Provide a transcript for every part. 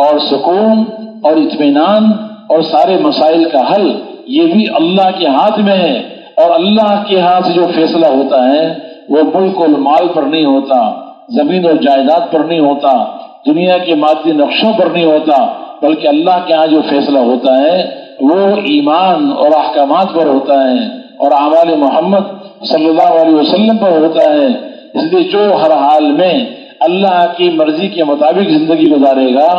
اور سکون اور اطمینان اور سارے مسائل کا حل یہ بھی اللہ کے ہاتھ میں ہے، اور اللہ کے ہاتھ سے جو فیصلہ ہوتا ہے وہ ملک اور مال پر نہیں ہوتا، زمین اور جائیداد پر نہیں ہوتا، دنیا کے مادی نقشوں پر نہیں ہوتا، بلکہ اللہ کے ہاں جو فیصلہ ہوتا ہے وہ ایمان اور احکامات پر ہوتا ہے اور اعمال محمد صلی اللہ علیہ وسلم پر ہوتا ہے۔ اس لیے جو ہر حال میں اللہ کی مرضی کے مطابق زندگی گزارے گا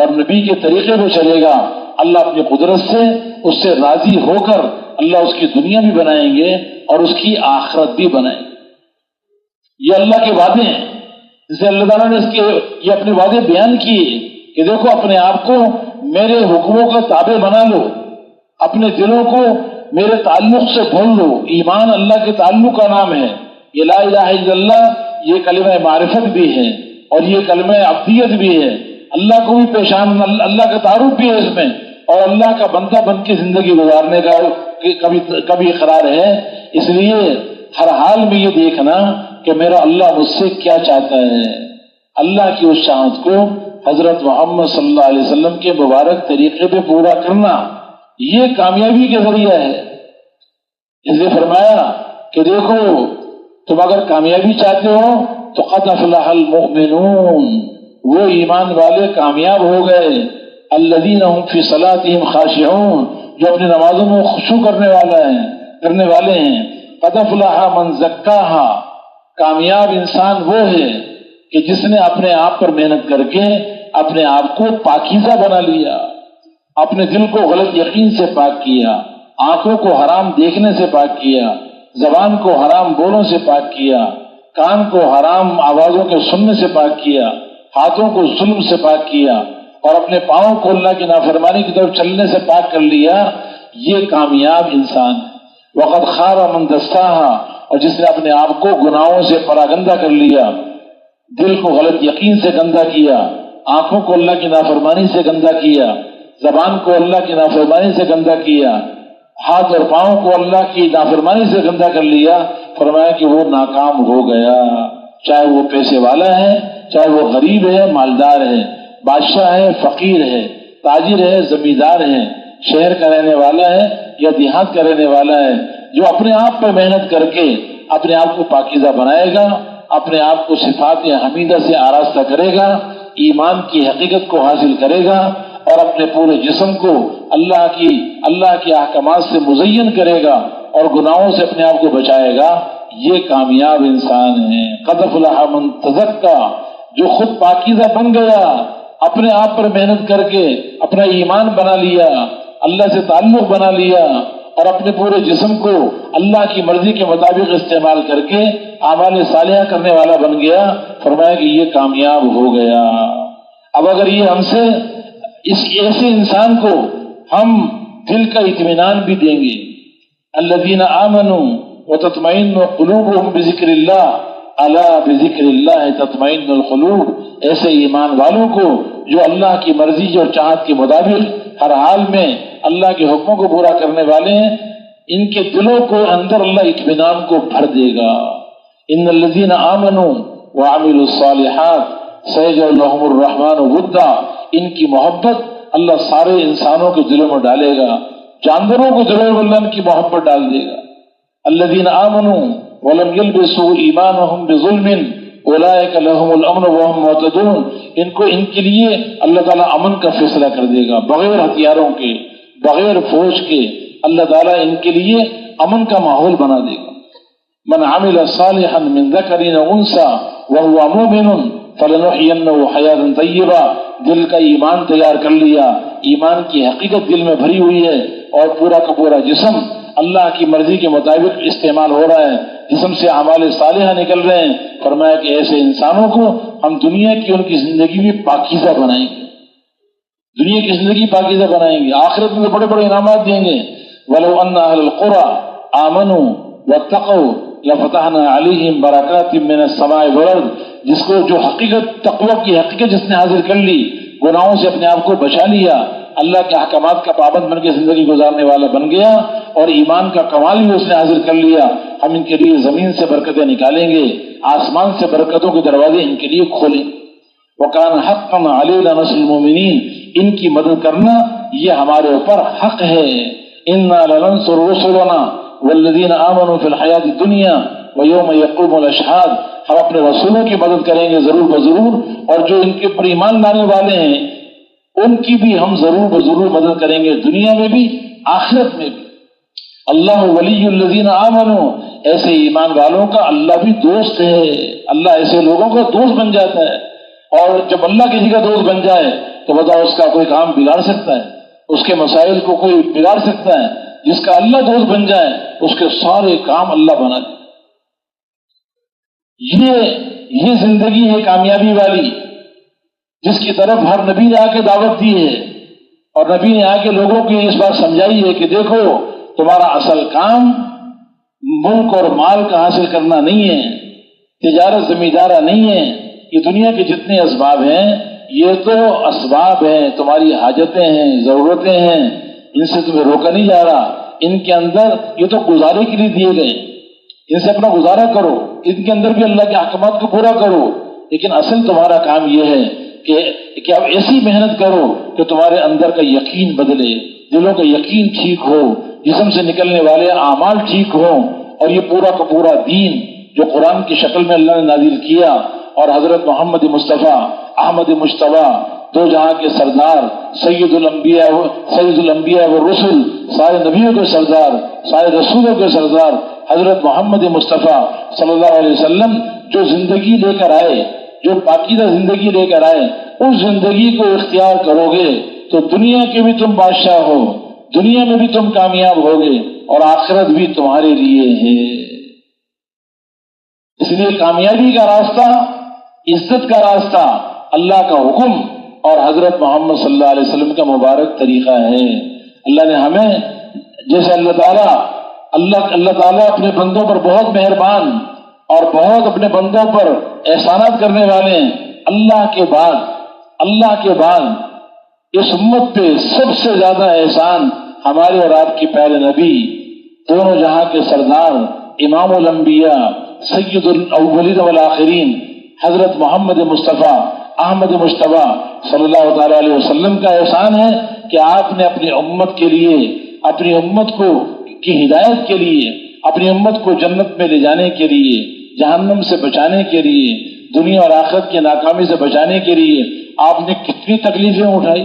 اور نبی کے طریقے پہ چلے گا، اللہ اپنی قدرت سے اس سے راضی ہو کر اللہ اس کی دنیا بھی بنائیں گے اور اس کی آخرت بھی بنائیں گے۔ یہ اللہ کے وعدے ہیں، جسے اللہ تعالیٰ نے یہ اپنے وعدے بیان کیے کہ دیکھو اپنے آپ کو میرے حکموں کا تابع بنا لو، اپنے دلوں کو میرے تعلق سے بھول لو۔ ایمان اللہ کے تعلق کا نام ہے، یہ لا الہ الا اللہ یہ کلمہ معرفت بھی ہے اور یہ کلمہ عبدیت بھی ہے، اللہ کو بھی پہچان، اللہ کا تعارف بھی ہے اس میں، اور اللہ کا بندہ بن کے زندگی گزارنے کا کبھی اقرار ہے۔ اس لیے ہر حال میں یہ دیکھنا کہ میرا اللہ مجھ سے کیا چاہتا ہے، اللہ کی اس چاہت کو حضرت محمد صلی اللہ علیہ وسلم کے مبارک طریقے پہ پورا کرنا، یہ کامیابی کے ذریعہ ہے۔ اس لیے فرمایا کہ دیکھو تم اگر کامیابی چاہتے ہو تو قد افلح المؤمنون، وہ ایمان والے کامیاب ہو گئے، الذین هم فی صلاتهم خاشعون، جو اپنی نمازوں میں خشوع کرنے والے ہیں۔ قد افلح من زکاہا، کامیاب انسان وہ ہے کہ جس نے اپنے آپ پر محنت کر کے اپنے آپ کو پاکیزہ بنا لیا، اپنے دل کو غلط یقین سے پاک کیا، آنکھوں کو حرام دیکھنے سے پاک کیا، زبان کو حرام بولوں سے پاک کیا، کان کو حرام آوازوں کے سننے سے پاک کیا، ہاتھوں کو ظلم سے پاک کیا، اور اپنے پاؤں کو اللہ کی نافرمانی کی طرف چلنے سے پاک کر لیا۔ یہ کامیاب انسان ہے۔ وقد خاب من دساہا، اور جس نے اپنے آپ کو گناہوں سے پراگندہ کر لیا، دل کو غلط یقین سے گندا کیا، آنکھوں کو اللہ کی نافرمانی سے گندا کیا، زبان کو اللہ کی نافرمانی سے گندا کیا، ہاتھ اور پاؤں کو اللہ کی نافرمانی سے گندا کر لیا، فرمایا کہ وہ ناکام ہو گیا، چاہے وہ پیسے والا ہے، چاہے وہ غریب ہے، مالدار ہے، بادشاہ ہے، فقیر ہے، تاجر ہے، زمیندار ہے، شہر کا رہنے والا ہے یا دیہات کا رہنے والا ہے، جو اپنے آپ پر محنت کر کے اپنے آپ کو پاکیزہ بنائے گا، اپنے آپ کو صفات حمیدہ سے آراستہ کرے گا، ایمان کی حقیقت کو حاصل کرے گا اور اپنے پورے جسم کو اللہ کی احکامات سے مزین کرے گا اور گناہوں سے اپنے آپ کو بچائے گا، یہ کامیاب انسان ہے۔ قد افلح من تزکا، جو خود پاکیزہ بن گیا، اپنے آپ پر محنت کر کے اپنا ایمان بنا لیا، اللہ سے تعلق بنا لیا اور اپنے پورے جسم کو اللہ کی مرضی کے مطابق استعمال کر کے اعمال صالحہ کرنے والا بن گیا، فرمایا کہ یہ کامیاب ہو گیا۔ اب اگر یہ ہم سے اس ایسے انسان کو ہم دل کا اطمینان بھی دیں گے، الذین آمنوا وتطمئن قلوبهم بذکر اللہ الا بذکر اللہ تطمئن القلوب، ایسے ایمان والوں کو جو اللہ کی مرضی اور چاہت کے مطابق ہر حال میں اللہ کے حکموں کو پورا کرنے والے ہیں، ان کے دلوں کو اندر اللہ اطمینان کو بھر دے گا۔ ان الذین آمنوا وعملوا الصالحات سيجعل لهم الرحمن ودا، ان کی محبت اللہ سارے انسانوں کے دلوں میں ڈالے گا، جانوروں کو دلوں میں اللہ ان کی محبت ڈال دے گا۔ الذین آمنوا ولم يلبسوا ایمانهم بظلم اولئک لهم الامن وهم مهتدون، ان کے لیے اللہ تعالیٰ امن کا فیصلہ کر دے گا، بغیر ہتھیاروں کے، بغیر فوج کے، اللہ تعالیٰ ان کے لیے امن کا ماحول بنا دے گا۔ من عمل صالحا من ذکر او انثى وهو مؤمن فلنحيينه حیاة طیبہ، دل کا ایمان تیار کر لیا، ایمان کی حقیقت دل میں بھری ہوئی ہے اور پورا کا پورا جسم اللہ کی مرضی کے مطابق استعمال ہو رہا ہے، جسم سے اعمال صالحہ نکل رہے ہیں، فرمایا کہ ایسے انسانوں کو ہم دنیا کی ان کی زندگی بھی پاکیزہ بنائیں گے، دنیا کی زندگی پاکیزہ بنائیں گے، آخرت میں بڑے بڑے انعامات دیں گے۔ وَلَوْ أَنَّ أَهْلَ الْقُرَىٰ آمَنُوا وَاتَّقَوْا لَفَتَحْنَا عَلَيْهِمْ بَرَكَاتٍ مِّنَ السَّمَاءِ وَالْأَرْضِ، جس کو جو حقیقت تقویٰ کی حقیقت جس نے حاصل کر لی، گناہوں سے اپنے آپ کو بچا لیا، اللہ کے احکامات کا پابند بن کے زندگی گزارنے والا بن گیا اور ایمان کا کمال بھی اس نے حاصل کر لیا، ہم ان کے لیے زمین سے برکتیں نکالیں گے، آسمان سے برکتوں کے دروازے ان کے لیے کھولیں۔ وَكَانَ حَقًّا عَلَيْنَا نَصْرُ الْمُؤْمِنِينَ، ان کی مدد کرنا یہ ہمارے اوپر حق ہے. إِنَّا لَنَنصُرُ رُسُلَنَا وَالَّذِينَ آمَنُوا فِي الْحَيَاةِ الدُّنْيَا وَيَوْمَ يَقُومُ الْأَشْهَادُ، ہم اپنے رسولوں کی مدد کریں گے ضرور بضرور، اور جو ان کے اوپر ایمان لانے والے ہیں ان کی بھی ہم ضرور بضرور مدد کریں گے، دنیا میں بھی آخرت میں بھی. اللہ ولی الذین آمنوا، ایسے ایمان والوں کا اللہ بھی دوست ہے. اللہ ایسے لوگوں کا دوست بن جاتا ہے. اور جب اللہ کسی کا دوست بن جائے تو بتاؤ اس کا کوئی کام بگاڑ سکتا ہے؟ اس کے مسائل کو کوئی بگاڑ سکتا ہے؟ جس کا اللہ دوست بن جائے اس کے سارے کام اللہ بنا دے. یہ زندگی ہے کامیابی والی، جس کی طرف ہر نبی نے آ کے دعوت دی ہے، اور نبی نے آ کے لوگوں کی اس بات سمجھائی ہے کہ دیکھو تمہارا اصل کام ملک اور مال کا حاصل کرنا نہیں ہے، تجارت زمیندارہ نہیں ہے. یہ دنیا کے جتنے اسباب ہیں یہ تو اسباب ہیں، تمہاری حاجتیں ہیں، ضرورتیں ہیں، ان سے تمہیں روکا نہیں جا رہا. ان کے اندر یہ تو گزارے کے لیے دیے گئے، ان سے اپنا گزارا کرو، ان کے اندر بھی اللہ کے احکامات کو پورا کرو. لیکن اصل تمہارا کام یہ ہے کہ اب ایسی محنت کرو کہ تمہارے اندر کا یقین بدلے، دلوں کا یقین ٹھیک ہو، جسم سے نکلنے والے اعمال ٹھیک ہوں. اور یہ پورا کا پورا دین جو قرآن کی شکل میں اللہ نے نازل کیا، اور حضرت محمد مصطفیٰ احمد مجتبیٰ، دو جہاں کے سردار، سید الانبیاء والرسل، سارے نبیوں کے سردار، سارے رسولوں کے سردار حضرت محمد مصطفیٰ صلی اللہ علیہ وسلم جو زندگی لے کر آئے، جو پاکیزہ زندگی لے کر آئے، اس زندگی کو اختیار کرو گے تو دنیا کے بھی تم بادشاہ ہو، دنیا میں بھی تم کامیاب ہوگے، اور آخرت بھی تمہارے لیے ہے. اس لیے کامیابی کا راستہ، عزت کا راستہ اللہ کا حکم اور حضرت محمد صلی اللہ علیہ وسلم کا مبارک طریقہ ہے. اللہ نے ہمیں، جیسے اللہ تعالیٰ اپنے بندوں پر بہت مہربان اور بہت اپنے بندوں پر احسانات کرنے والے ہیں. اللہ کے بعد اس امت پہ سب سے زیادہ احسان ہمارے اور آپ کے پیارے نبی، دونوں جہاں کے سردار، امام الانبیاء، سید الاولین والآخرین، حضرت محمد مصطفیٰ احمد مجتبیٰ صلی اللہ تعالیٰ علیہ وسلم کا احسان ہے کہ آپ نے اپنی امت کے لیے، اپنی امت کو کی ہدایت کے لیے، اپنی امت کو جنت میں لے جانے کے لیے، جہنم سے بچانے کے لیے، دنیا اور آخرت کی ناکامی سے بچانے کے لیے آپ نے کتنی تکلیفیں اٹھائی،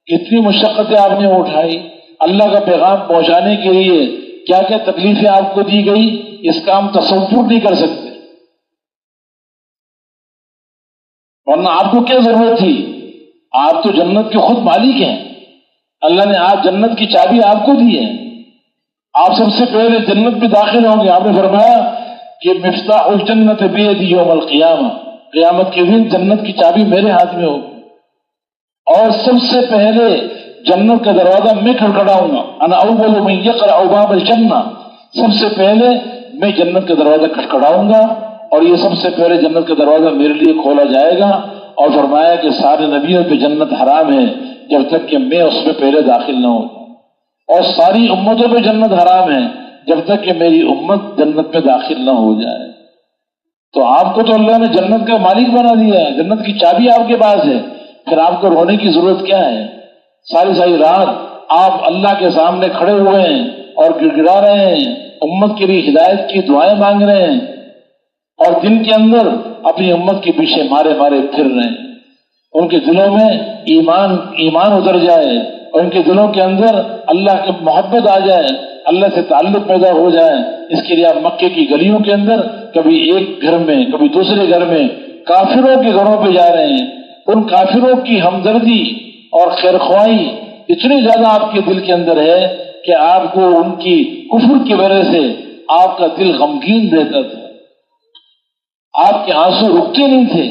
کتنی مشقتیں آپ نے اٹھائی. اللہ کا پیغام پہنچانے کے لیے کیا کیا تکلیفیں آپ کو دی گئی، اس کا ہم تصور نہیں کر سکتے. ورنہ آپ کو کیا ضرورت تھی؟ آپ تو جنت کے خود مالک ہیں. اللہ نے آپ جنت کی چابی آپ کو دی ہے. آپ سب سے پہلے جنت میں داخل ہوں گے. آپ نے فرمایا کہ مفتاح الجنت بیدی یوم القیامہ، قیامت کے دن جنت کی چابی میرے ہاتھ میں ہوگی، اور سب سے پہلے جنت کا دروازہ میں کھڑکھڑاؤں گا. انا اول من یقرع باب الجنہ، سب سے پہلے میں جنت کا دروازہ کھڑکھڑاؤں گا، اور یہ سب سے پہلے جنت کا دروازہ میرے لیے کھولا جائے گا. اور فرمایا کہ سارے نبیوں پہ جنت حرام ہے جب تک کہ میں اس میں پہلے داخل نہ ہوں، اور ساری امتوں پہ جنت حرام ہے جب تک کہ میری امت جنت میں داخل نہ ہو جائے. تو آپ کو تو اللہ نے جنت کا مالک بنا دیا ہے، جنت کی چابی آپ کے پاس ہے. پھر آپ کو رونے کی ضرورت کیا ہے؟ ساری رات آپ اللہ کے سامنے کھڑے ہوئے ہیں اور گڑ گڑا رہے ہیں، امت کے لیے ہدایت کی دعائیں مانگ رہے ہیں، اور دن کے اندر اپنی امت کے پیچھے مارے پھر رہے ہیں. ان کے دلوں میں ایمان اتر جائے، اور ان کے دلوں کے اندر اللہ کی محبت آ جائے، اللہ سے تعلق پیدا ہو جائے. اس کے لیے آپ مکے کی گلیوں کے اندر کبھی ایک گھر میں کبھی دوسرے گھر میں کافروں کے گھروں پہ جا رہے ہیں. ان کافروں کی ہمدردی اور خیرخواہی اتنی زیادہ آپ کے دل کے اندر ہے کہ آپ کو ان کی کفر کی وجہ سے آپ کا دل غمگین رہتا تھا، آپ کے آنسو رکتے نہیں تھے.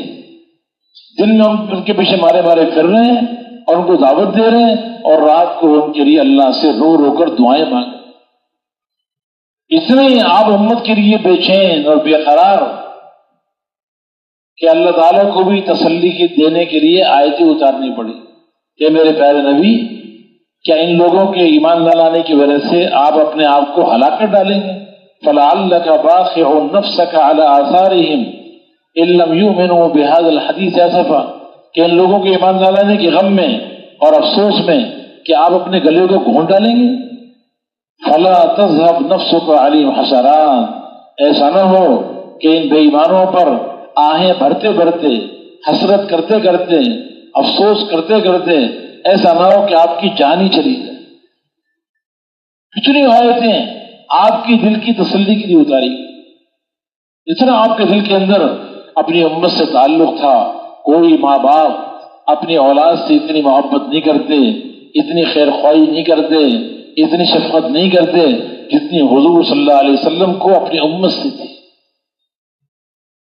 دن میں ان کے پیچھے مارے پھر رہے ہیں اور ان کو دعوت دے رہے ہیں، اور رات کو ان کے لیے اللہ سے رو کر دعائیں مانگ. اتنے ہی آپ امت کے لیے بے چین اور بے قرار کہ اللہ تعالیٰ کو بھی تسلی دینے کے لیے آیتیں اتارنی پڑی کہ میرے پیارے نبی، کیا ان لوگوں کے ایمان نہ لانے کی وجہ سے آپ اپنے آپ کو ہلاک کر ڈالیں گے؟ فَلَعَلَّكَ بَاخِعٌ نَفْسَكَ عَلَىٰ آثَارِهِمْ إِن لَّمْ يُؤْمِنُوا بِهَٰذَا الْحَدِيثِ أَسَفًا. کہ ان لوگوں کے ایمان نہ لانے کے غم میں اور افسوس میں کہ آپ اپنے گلے کو گھونٹ ڈالیں گے؟ فلا تذهب نفسك عليهم حسرات، ایسا نہ ہو کہ ان بے ایمانوں پر آہیں بھرتے بھرتے، حسرت کرتے کرتے، افسوس کرتے کرتے ایسا نہ ہو کہ آپ کی جان ہی چلی جائے۔ کتنی آیتیں آپ کی دل کی تسلی کے لیے اتاری، اتنا آپ کے دل کے اندر اپنی امت سے تعلق تھا۔ کوئی ماں باپ اپنی اولاد سے اتنی محبت نہیں کرتے، اتنی خیر خواہی نہیں کرتے، اتنی شفقت نہیں کرتے جتنی حضور صلی اللہ علیہ وسلم کو اپنی امت سے تھی۔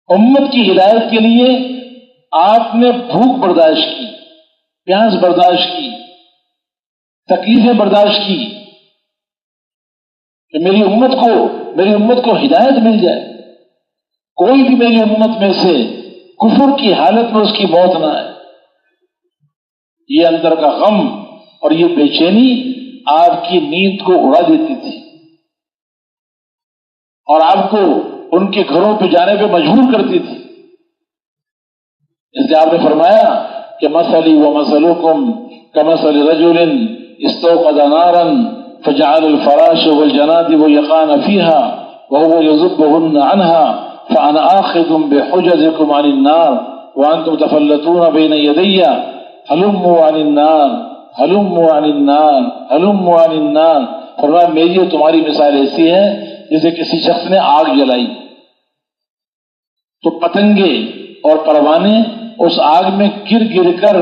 امت کی ہدایت کے لیے آپ نے بھوک برداشت کی، پیاس برداشت کی، تکلیفیں برداشت کی کہ میری امت کو ہدایت مل جائے، کوئی بھی میری امت میں سے کفر کی حالت میں اس کی موت نہ آئے۔ یہ اندر کا غم اور یہ بے چینی آپ کی نیند کو اڑا دیتی تھی اور آپ کو ان کے گھروں پہ جانے پہ مجبور کرتی تھی۔ اس لیے آپ نے فرمایا کہ مثلی و مثلکم کمثل رجل استوقد نارا فجعل الفراش والجنادب يقعن فيها وهو يذبهن عنها فأنا آخذ بحجزكم عن النار وأنتم تفلتون بين يدي هلموا عن النار هلموا عن النار هلموا عن النار۔ فرمایا میری اور تمہاری مثال ایسی ہے جیسے کسی شخص نے آگ جلائی تو پتنگے اور پروانے اس آگ میں گر گر کر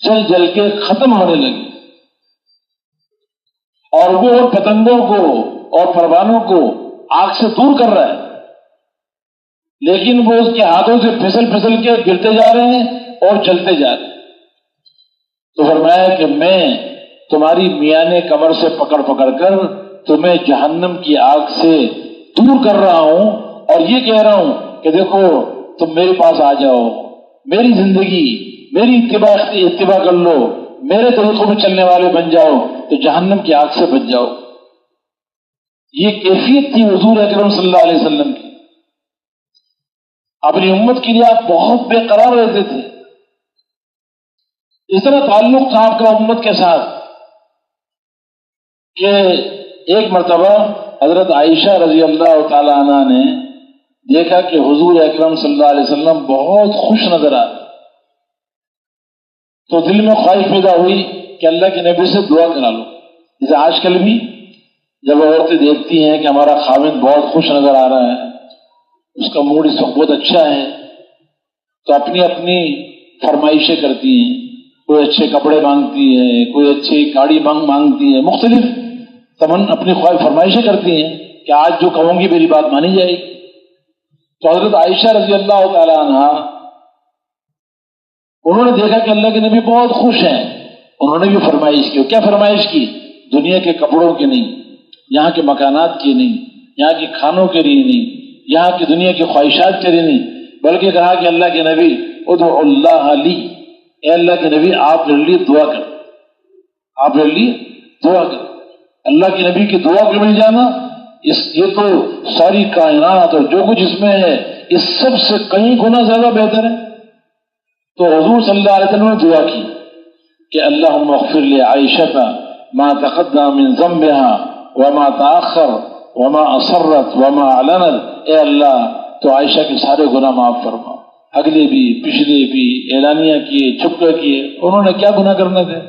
جل جل کے ختم ہونے لگے، اور وہ پتنگوں کو اور پروانوں کو آگ سے دور کر رہا ہے، لیکن وہ اس کے ہاتھوں سے پھسل پھسل کے گرتے جا رہے ہیں اور جلتے جا رہے ہیں۔ تو فرمایا کہ میں تمہاری میانے کمر سے پکڑ پکڑ کر تمہیں جہنم کی آگ سے دور کر رہا ہوں، اور یہ کہہ رہا ہوں کہ دیکھو تم میرے پاس آ جاؤ، میری زندگی، میری اتباع کر لو، میرے طریقوں میں چلنے والے بن جاؤ تو جہنم کی آگ سے بچ جاؤ۔ یہ کیفیت تھی حضور اکرم صلی اللہ علیہ وسلم کی۔ اپنی امت کے لیے آپ بہت بے قرار رہتے تھے، اس طرح تعلق تھا آپ کا امت کے ساتھ کہ ایک مرتبہ حضرت عائشہ رضی اللہ تعالی عنہ نے دیکھا کہ حضور اکرم صلی اللہ علیہ وسلم بہت خوش نظر آ رہے، تو دل میں خواہش پیدا ہوئی کہ اللہ کے نبی سے دعا کرا لو۔ جیسے آج کل بھی جب عورتیں دیکھتی ہیں کہ ہمارا خاوند بہت خوش نظر آ رہا ہے، اس کا موڈ اس وقت بہت اچھا ہے، تو اپنی اپنی فرمائشیں کرتی ہیں، کوئی اچھے کپڑے مانگتی ہے، کوئی اچھی گاڑی مانگتی ہے، مختلف اپنی فرمائشیں کرتی ہیں کہ آج جو کہوں گی میری بات مانی جائے گی۔ تو حضرت عائشہ رضی اللہ تعالی عنہ انہوں نے دیکھا کہ اللہ کے نبی بہت خوش ہیں، انہوں نے بھی فرمائش کی۔ کیا فرمائش کی؟ دنیا کے کپڑوں کی نہیں، یہاں کے مکانات کی نہیں، یہاں کے کھانوں کے لیے نہیں، یہاں کی دنیا کی خواہشات کے لیے نہیں، بلکہ کہا کہ اللہ کے نبی ادعو اللہ لی، اے اللہ کے نبی آپ میرے لیے دعا کر، آپ میرے لیے دعا کر۔ اللہ کے نبی کی دعا کو مل جانا یہ تو ساری کائنات اور جو کچھ اس میں ہے اس سب سے کئی گنا زیادہ بہتر ہے۔ تو حضور صلی اللہ علیہ وسلم نے دعا کی کہ اللہم اغفر لعائشہ ما تقدم من ذنبها وما تاخر وما اصرت وما اعلنت، اے اللہ تو عائشہ کے سارے گناہ معاف فرما، اگلے بھی پچھلے بھی، اعلانیہ کیے چھپ کر کیے، انہوں نے کیا گناہ کرنے تھے؟